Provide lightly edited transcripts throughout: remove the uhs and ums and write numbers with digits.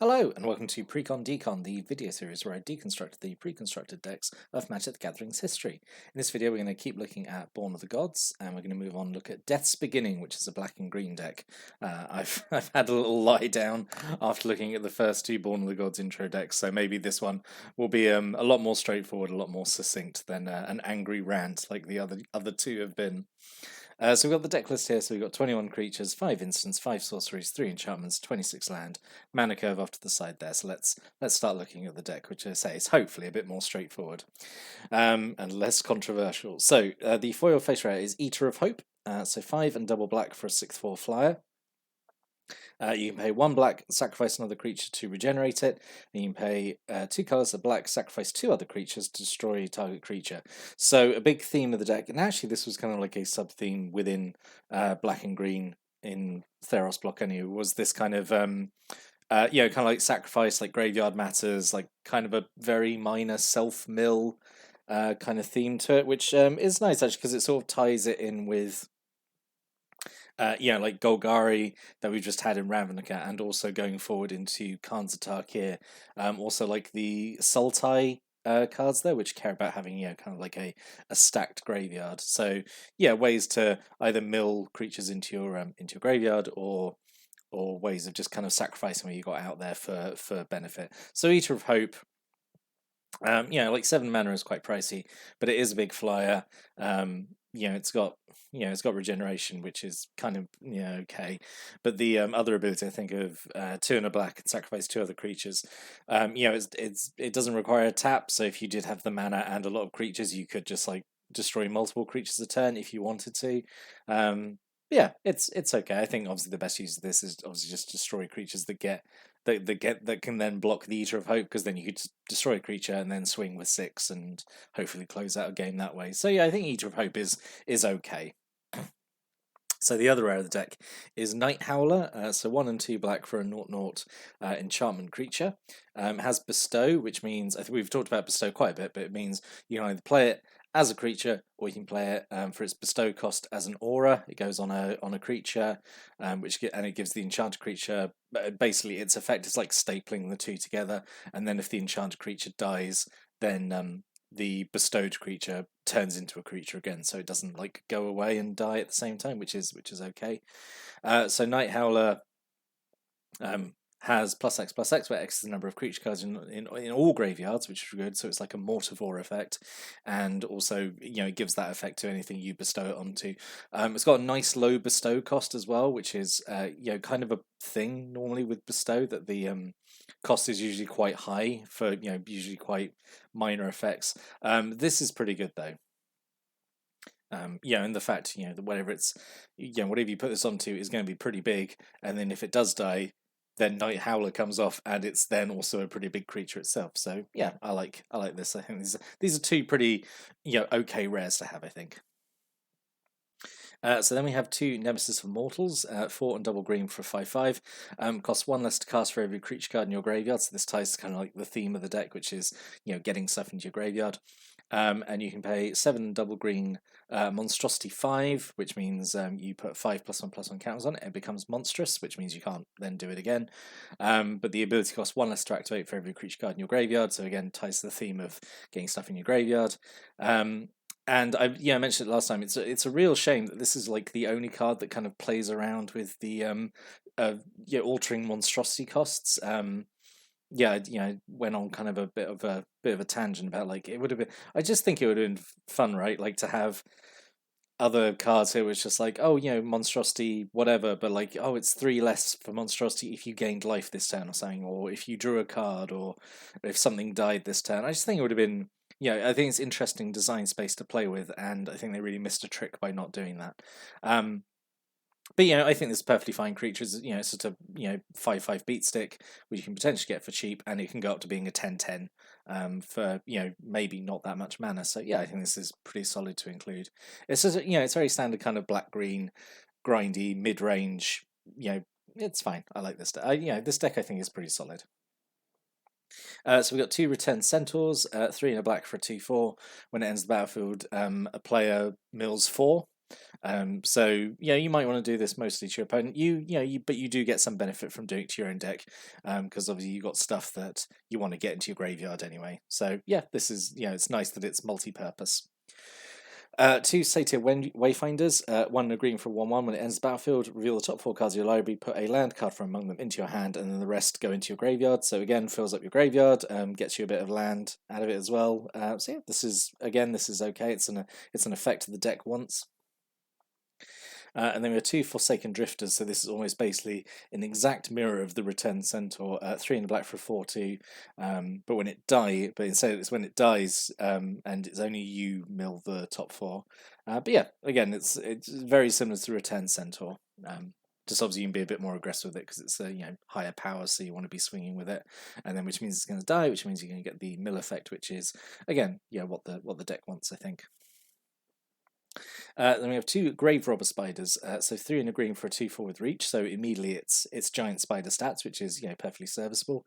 Hello, and welcome to Precon Decon, the video series where I deconstruct the pre-constructed decks of Magic the Gathering's history. In this video, we're going to keep looking at Born of the Gods, and we're going to move on and look at Death's Beginning, which is a black and green deck. I've had a little lie down after looking at the first two Born of the Gods intro decks, so maybe this one will be a lot more straightforward, a lot more succinct than an angry rant like the other two have been. So we've got the deck list here. So we've got 21 creatures, 5 instants, 5 sorceries, 3 enchantments, 26 land, mana curve off to the side there. So let's start looking at the deck, which I say is hopefully a bit more straightforward and less controversial. So the foil face rare is Eater of Hope. So 5 and double black for a 6/4 flyer. You can pay 1 black, sacrifice another creature to regenerate it. And you can pay 2 colors of black, sacrifice 2 other creatures to destroy target creature. So a big theme of the deck, and actually this was kind of like a sub theme within black and green in Theros block anyway, was this kind of kind of like sacrifice, like graveyard matters, like kind of a very minor self-mill kind of theme to it, which is nice actually because it sort of ties it in with like Golgari that we've just had in Ravnica, and also going forward into Khan's Attack here. Also like the Sultai cards there, which care about having kind of like a stacked graveyard. So yeah, ways to either mill creatures into your graveyard or ways of just kind of sacrificing what you got out there for benefit. So Eater of Hope. Like 7 mana is quite pricey, but it is a big flyer. It's got regeneration, which is kind of okay. But the other ability I think of 2 and a black and sacrifice 2 other creatures. It doesn't require a tap, so if you did have the mana and a lot of creatures, you could just like destroy multiple creatures a turn if you wanted to. It's okay. I think obviously the best use of this is obviously just destroy creatures that can then block the Eater of Hope, because then you could just destroy a creature and then swing with 6 and hopefully close out a game that way. So yeah, I think Eater of Hope is okay. So the other rare of the deck is Night Howler. So 1 and 2 black for a 0/0 enchantment creature. Has Bestow, which means, I think we've talked about Bestow quite a bit, but it means you can either play it as a creature, or you can play it for its bestow cost as an aura. It goes on a creature, and it gives the enchanted creature basically its effect is like stapling the two together. And then if the enchanted creature dies, then the bestowed creature turns into a creature again, so it doesn't like go away and die at the same time, which is okay. So Night Howler has +X/+X, where X is the number of creature cards in all graveyards, which is good. So it's like a Mortivore effect, and also it gives that effect to anything you bestow it onto. It's got a nice low bestow cost as well, which is kind of a thing normally with bestow, that the cost is usually quite high for usually quite minor effects. This is pretty good though. And the fact that whatever you put this onto is going to be pretty big, and then if it does die, then Night Howler comes off, and it's then also a pretty big creature itself. So yeah, I like this. I think these are two pretty okay rares to have, I think. So then we have 2 Nemesis of Mortals, 4 and double green for a 5/5. Costs 1 less to cast for every creature card in your graveyard. So this ties to kind of like the theme of the deck, which is getting stuff into your graveyard. And you can pay 7 double green Monstrosity 5, which means you put 5+1/+1 counters on it. It becomes monstrous, which means you can't then do it again. But the ability costs 1 less to activate for every creature card in your graveyard. So again, ties to the theme of getting stuff in your graveyard. And I mentioned it last time. It's a real shame that this is like the only card that kind of plays around with the altering monstrosity costs. Went on kind of a bit of a tangent about like it would have been. I just think it would have been fun, right? Like to have other cards here, which just like monstrosity whatever, but like it's 3 less for monstrosity if you gained life this turn or something, or if you drew a card, or if something died this turn. I just think it would have been. I think it's interesting design space to play with, and I think they really missed a trick by not doing that. But I think this is perfectly fine creatures. It's just a 5/5 beat stick, which you can potentially get for cheap, and it can go up to being a 10/10 for maybe not that much mana. So yeah, I think this is pretty solid to include. It's just it's very standard kind of black green, grindy mid range. It's fine. I like this. This deck I think is pretty solid. So we've got 2 Returned Centaurs, 3 and a black for a 2/4. When it ends the battlefield, a player mills 4. So yeah, you might want to do this mostly to your opponent. But you do get some benefit from doing it to your own deck, because obviously you got stuff that you want to get into your graveyard anyway. So yeah, this is it's nice that it's multi-purpose. Two Satyr Wayfinders, one green for 1/1. When it ends the battlefield, reveal the top 4 cards of your library, put a land card from among them into your hand, and then the rest go into your graveyard. So again, fills up your graveyard, gets you a bit of land out of it as well. So yeah, this is okay. It's an effect the deck wants. And then we have 2 Forsaken Drifters, so this is almost basically an exact mirror of the Returned Centaur. 3 in the black for 4/2, but instead it's when it dies, and it's only you mill the top 4. But yeah, again, it's very similar to Returned Centaur. Just obviously you can be a bit more aggressive with it because it's a higher power, so you want to be swinging with it, and then which means it's going to die, which means you're going to get the mill effect, which is again what the deck wants, I think. Then we have 2 Grave Robber Spiders, so 3 in a green for a 2/4 with reach. So immediately it's giant spider stats, which is perfectly serviceable.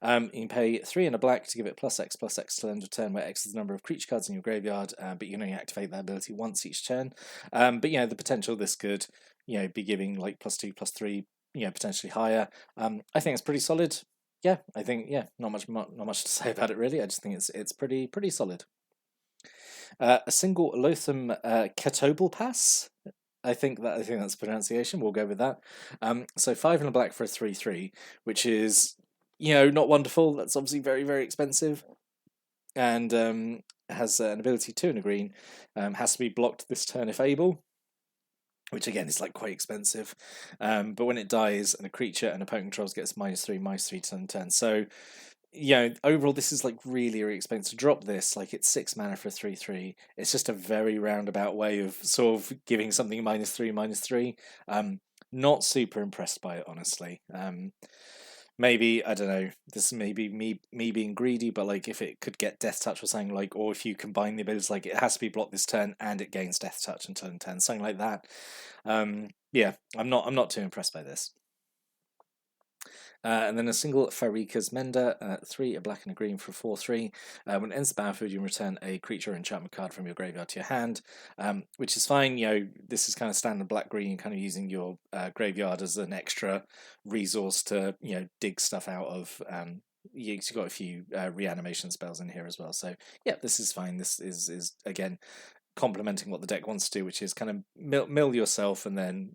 You can pay 3 in a black to give it +X till end of turn, where X is the number of creature cards in your graveyard, but you can only activate that ability once each turn. But the potential this could be giving like +2/+3, potentially higher. I think it's pretty solid. Yeah, I think not much to say about it really. I just think it's pretty solid. A single Loathsome Ketobal Pass. I think that's the pronunciation. We'll go with that. So 5 in a black for a 3/3, which is not wonderful. That's obviously very, very expensive, and has an ability 2 in a green. Has to be blocked this turn if able, which again is like quite expensive. But when it dies and a creature an opponent controls gets -3/-3 to turn. So overall this is like really, really expensive to drop this. Like it's 6 mana for a 3/3. It's just a very roundabout way of sort of giving something -3/-3. Not super impressed by it, honestly. Maybe, I don't know, this may be me being greedy, but like if it could get Death Touch or something, like, or if you combine the abilities, like it has to be blocked this turn and it gains Death Touch until turn 10, something like that. Yeah, I'm not too impressed by this. And then a single Farika's Mender, 3 a black and a green for 4/3. When it ends the battlefield, you return a creature or enchantment card from your graveyard to your hand, which is fine. This is kind of standard black-green, kind of using your graveyard as an extra resource to dig stuff out of. You've got a few reanimation spells in here as well, so yeah, this is fine. This is again complementing what the deck wants to do, which is kind of mill yourself, and then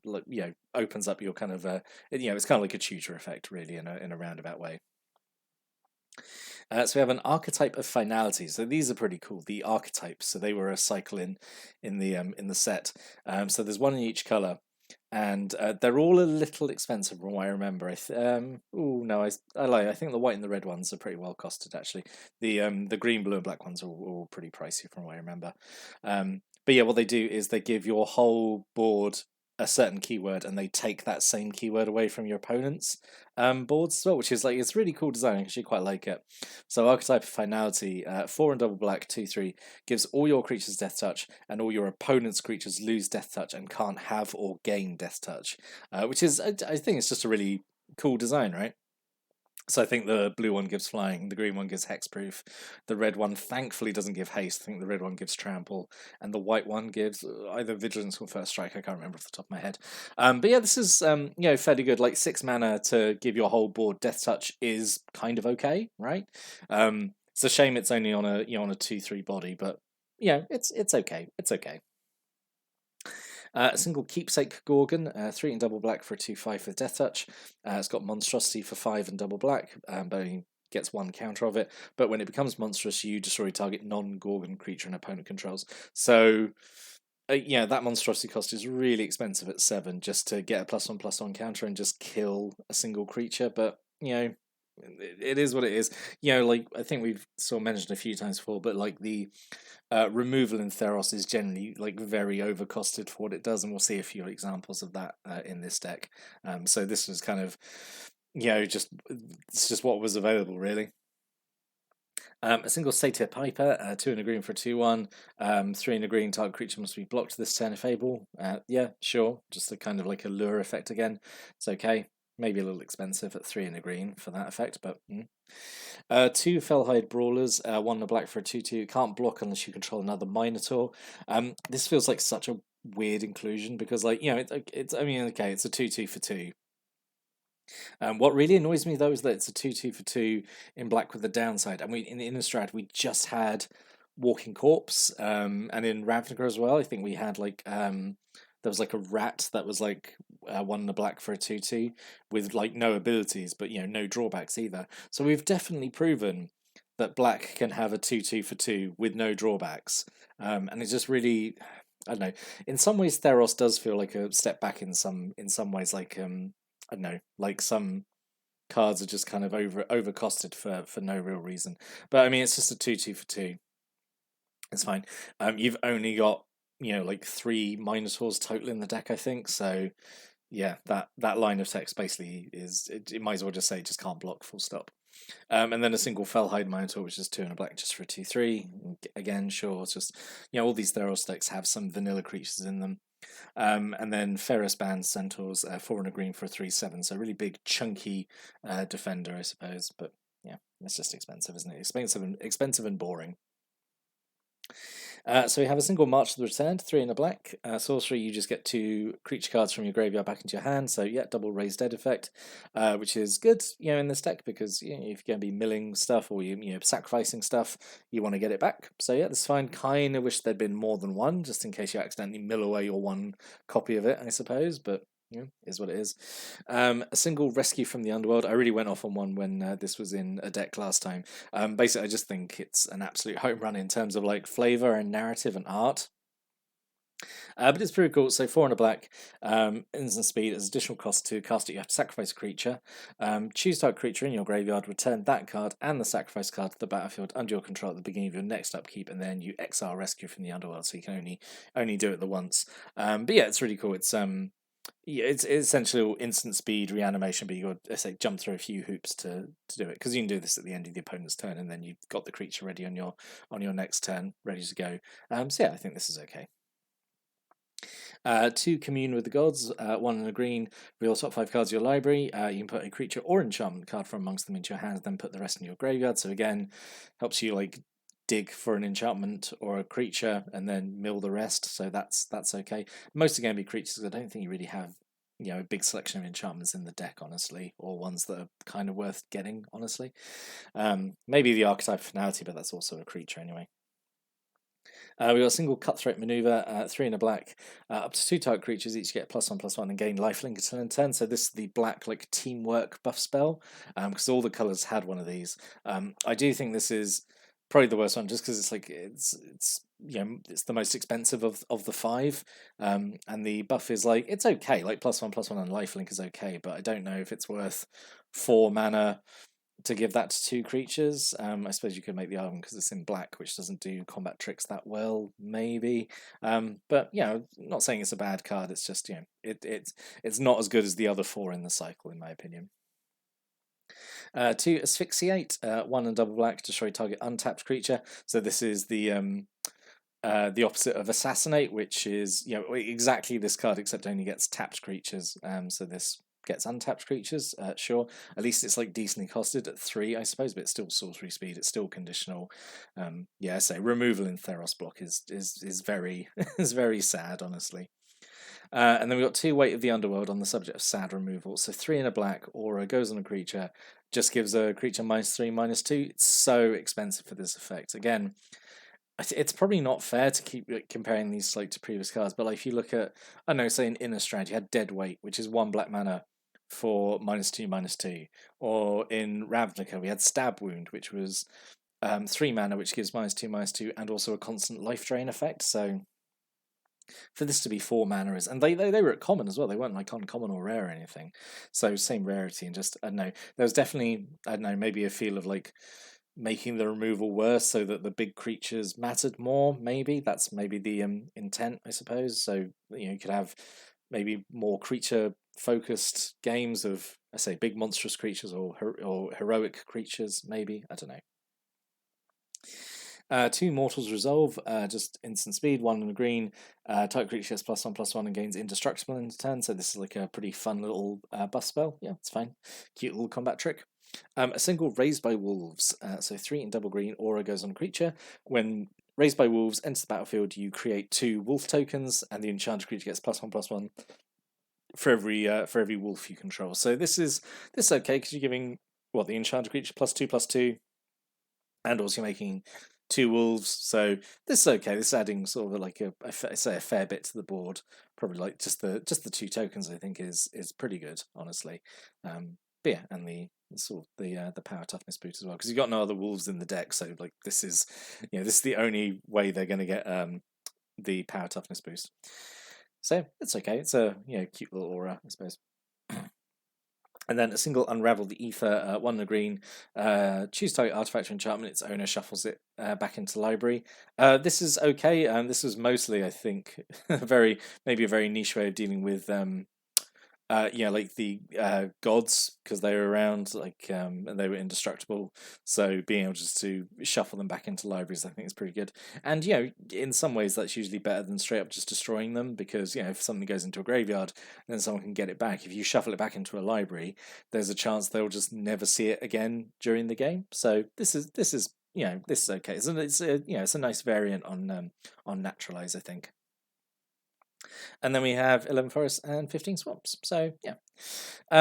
opens up your kind of it's kind of like a tutor effect, really, in a roundabout way. So we have an archetype of finality. So these are pretty cool. The archetypes. So they were a cycle in the set. So there's one in each color, and they're all a little expensive from what I remember. I lie. I think the white and the red ones are pretty well costed, actually. The green, blue, and black ones are all pretty pricey from what I remember. But yeah, what they do is they give your whole board a certain keyword, and they take that same keyword away from your opponent's boards as well, which is it's really cool design. I actually quite like it. So archetype of finality, 4 and double black, 2/3, gives all your creatures Death Touch, and all your opponent's creatures lose Death Touch and can't have or gain Death Touch, which is I think it's just a really cool design, right? So I think the blue one gives flying, the green one gives hexproof, the red one thankfully doesn't give haste. I think the red one gives trample, and the white one gives either vigilance or first strike. I can't remember off the top of my head. But yeah, this is fairly good. Like 6 mana to give your whole board Death Touch is kind of okay, right? It's a shame it's only on a on a 2/3 body, but it's okay. It's okay. A single Keepsake Gorgon, 3 in double black for a 2/5 with Death Touch. It's got Monstrosity for 5 and double black, but only gets 1 counter of it. But when it becomes monstrous, you destroy target non-Gorgon creature an opponent controls. So, that Monstrosity cost is really expensive at 7 just to get a +1/+1 counter and just kill a single creature. But, it is what it is. I think we've sort of mentioned a few times before, but like the removal in Theros is generally like very overcosted for what it does, and we'll see a few examples of that in this deck. So this was kind of it's just what was available, really. A single Satyr Piper, 2 in a green for a 2/1, 3 in a green, target creature must be blocked this turn if able. Yeah, sure, just a kind of like a lure effect again. It's okay. Maybe a little expensive at 3 in a green for that effect, but 2 Fellhide Brawlers, 1 in a black for a 2/2. Can't block unless you control another Minotaur. This feels like such a weird inclusion because, like, you know, it's I mean, okay, it's a 2/2 for 2. What really annoys me though is that it's a 2/2 for 2 in black with the downside. And we in the Innistrad we just had Walking Corpse, and in Ravnica as well. I think we had like there was like a rat that was like 1 in a black for a 2/2 with like no abilities, but you know no drawbacks either. So we've definitely proven that black can have a 2/2 for 2 with no drawbacks, and it's just really. I don't know. In some ways, Theros does feel like a step back in some ways, like I don't know, like some cards are just kind of over costed for no real reason. But I mean, it's just a 2/2 for 2. It's fine. You've only got like 3 Minotaurs total in the deck, I think. So yeah, that line of text basically is it might as well just say just can't block, full stop. And then a single Fellhide Minotaur, which is 2 and a black just for a 2/3. Again, sure, it's just all these Theros decks have some vanilla creatures in them. And then Ferrous Band Centaurs, 4 and a green for a 3/7. So really big, chunky defender, I suppose. But yeah, it's just expensive, isn't it? Expensive and boring. So we have a single March to the Return, 3 and a black. Sorcery, you just get 2 creature cards from your graveyard back into your hand. So yeah, double Raised Dead effect, which is good, in this deck because if you're going to be milling stuff or you sacrificing stuff, you want to get it back. So yeah, that's fine. Kind of wish there'd been more than one, just in case you accidentally mill away your 1 copy of it, I suppose. But is what it is. A single Rescue from the Underworld. I really went off on one when this was in a deck last time. Basically, I just think it's an absolute home run in terms of like flavor and narrative and art. But it's pretty cool. So 4 and a black, instant speed. As additional cost to cast it, you have to sacrifice a creature. Choose target creature in your graveyard, return that card and the sacrifice card to the battlefield under your control at the beginning of your next upkeep, and then you exile Rescue from the Underworld. So you can only do it the once. But yeah, it's really cool. It's essentially instant speed reanimation, but you got to say jump through a few hoops to do it, because you can do this at the end of the opponent's turn, and then you've got the creature ready on your next turn, ready to go. So yeah, I think this is okay. 2 Commune with the Gods, 1 in a green. Reveal top 5 cards of your library. You can put a creature or enchantment card from amongst them into your hand, then put the rest in your graveyard. So again, helps you like dig for an enchantment or a creature and then mill the rest. So that's okay. Mostly going to be creatures, because I don't think you really have a big selection of enchantments in the deck, honestly, or ones that are kind of worth getting, honestly. Maybe the Archetype Finality, but that's also a creature anyway. We got a single Cutthroat Maneuver, 3 in a black. Up to 2 target creatures each get +1/+1 and gain lifelink until end turn. So this is the black like teamwork buff spell, because all the colours had one of these. I do think this is probably the worst one, just because it's like it's the most expensive of the 5, and the buff is like it's okay, like +1/+1 and lifelink is okay, but I don't know if it's worth 4 mana to give that to 2 creatures. I suppose you could make the argument because it's in black, which doesn't do combat tricks that well, maybe. But not saying it's a bad card. It's just it's not as good as the other 4 in the cycle, in my opinion. 2 Asphyxiate, 1 and double black, destroy target untapped creature. So this is the opposite of Assassinate, which is exactly this card, except only gets tapped creatures. So this gets untapped creatures. Sure, at least it's like decently costed at 3, I suppose, but it's still sorcery speed. It's still conditional. So removal in Theros block is very is very sad, honestly. And then we've got 2 Weight of the Underworld on the subject of sad removal. So 3 in a black, aura goes on a creature, just gives a creature -3/-2. It's so expensive for this effect. Again, it's probably not fair to keep comparing these like to previous cards, but like if you look at, I don't know, say in Innistrad, you had Dead Weight, which is 1 black mana for -2/-2, or in Ravnica we had Stab Wound, which was 3 mana, which gives -2/-2, and also a constant life drain effect. So for this to be 4 mana and they were at common as well. They weren't like uncommon or rare or anything. So same rarity, and just I don't know. There was definitely, I don't know, maybe a feel of like making the removal worse so that the big creatures mattered more. Maybe that's maybe the intent, I suppose. So you could have maybe more creature focused games of, I say, big monstrous creatures or heroic creatures. Maybe, I don't know. 2 Mortals Resolve, just instant speed, 1 in a green. Type creature gets +1/+1 and gains indestructible in turn. So this is like a pretty fun little buff spell. Yeah, it's fine. Cute little combat trick. A single Raised by Wolves, so 3 in double green. Aura goes on a creature. When Raised by wolves, enters the battlefield. You create 2 wolf tokens, and the enchanted creature gets +1/+1 for every wolf you control. So this is okay because you're giving the enchanted creature +2/+2, and also you're making 2 wolves. So this is okay. This is adding sort of like a fair bit to the board. Probably like just the 2 tokens I think is pretty good, honestly. But yeah, and the sort of the power toughness boost as well, because you've got no other wolves in the deck. So like this is this is the only way they're going to get the power toughness boost. So it's okay. It's a cute little aura, I suppose. And then a single Unravel the Ether, 1 and a green. Choose target artifact or enchantment. Its owner shuffles it back into library. This is okay. This was mostly, I think, maybe a very niche way of dealing with like the gods, because they were around, and they were indestructible. So being able just to shuffle them back into libraries, I think is pretty good. And in some ways that's usually better than straight up just destroying them, because if something goes into a graveyard, then someone can get it back. If you shuffle it back into a library, there's a chance they'll just never see it again during the game. So this is okay. It's a nice variant on Naturalize, I think. And then we have 11 forests and 15 swamps. So yeah.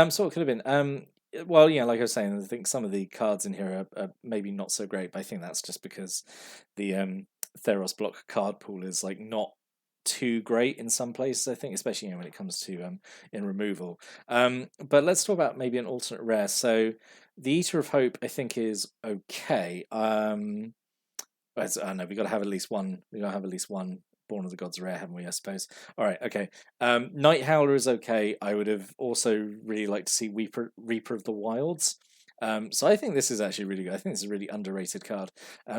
So what could have been? Well, like I was saying, I think some of the cards in here are maybe not so great, but I think that's just because the Theros block card pool is like not too great in some places, I think, especially when it comes to in removal. But let's talk about maybe an alternate rare. So the Eater of Hope, I think, is okay. I know we got to have at least one. We got to have at least one Born of the Gods rare, haven't we? I suppose. All right, okay. Night Howler is okay. I would have also really liked to see Reaper of the Wilds. So I think this is actually really good. I think this is a really underrated card.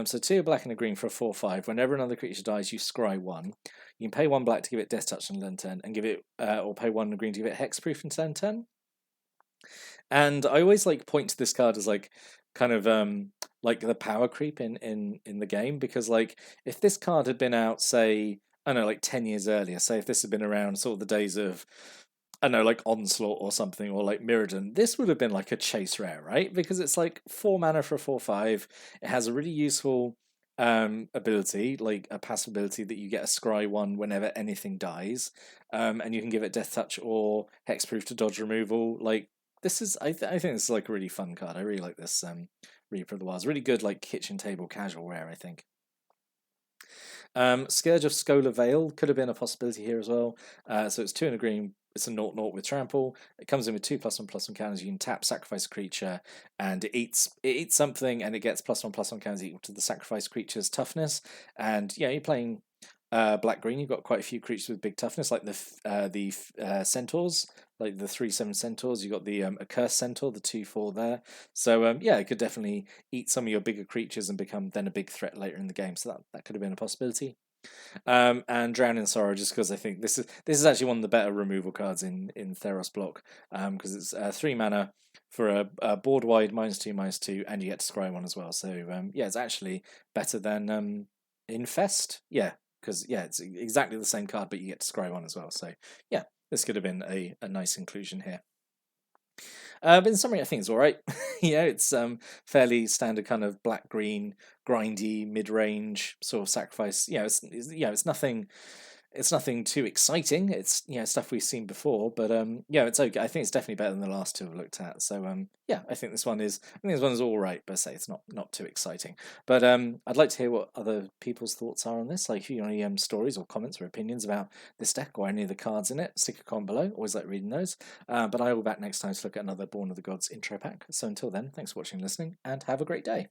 So 2 black and a green for a 4/5. Whenever another creature dies, you scry 1. You can pay 1 black to give it Death Touch and turn 10, and give it, or pay 1 green to give it Hexproof and turn 10. And I always point to this card as kind of like the power creep in the game, because if this card had been out, say, I don't know, 10 years earlier, say if this had been around sort of the days of, I don't know, Onslaught or something, or Mirrodin, this would have been a chase rare, right? Because it's 4 mana for a 4/5. It has a really useful ability, like a passive ability that you get a scry 1 whenever anything dies, and you can give it Death Touch or Hexproof to dodge removal. This is, I think this is a really fun card. I really like this Reaper of the Wilds. Really good kitchen table casual rare, I think. Scourge of Scholar Vale could have been a possibility here as well. So it's 2 and a green. It's a 0/0 with trample. It comes in with 2+1/+1 counters. You can tap, sacrifice a creature, and it eats something, and it gets +1/+1 counters equal to the sacrifice creature's toughness. And you're playing black green. You've got quite a few creatures with big toughness, like the centaurs, like the 3/7 centaurs. You've got the accursed centaur, the 2/4 there. So it could definitely eat some of your bigger creatures and become then a big threat later in the game. So that could have been a possibility. And Drown in Sorrow, just because I think this is actually one of the better removal cards in Theros block, because it's 3 mana for a board wide -2/-2, and you get to scry 1 as well. So it's actually better than Infest. Yeah, because it's exactly the same card, but you get to scry 1 as well. So yeah, this could have been a nice inclusion here. But in summary, I think it's all right. It's fairly standard kind of black-green, grindy, mid-range sort of sacrifice. It's nothing. It's nothing too exciting. It's stuff we've seen before, but it's okay. I think it's definitely better than the last 2 I've looked at. So I think this one is. All right, but say it's not too exciting. But I'd like to hear what other people's thoughts are on this. If you have any stories or comments or opinions about this deck or any of the cards in it, stick a comment below. Always like reading those. But I will be back next time to look at another Born of the Gods intro pack. So until then, thanks for watching and listening, and have a great day.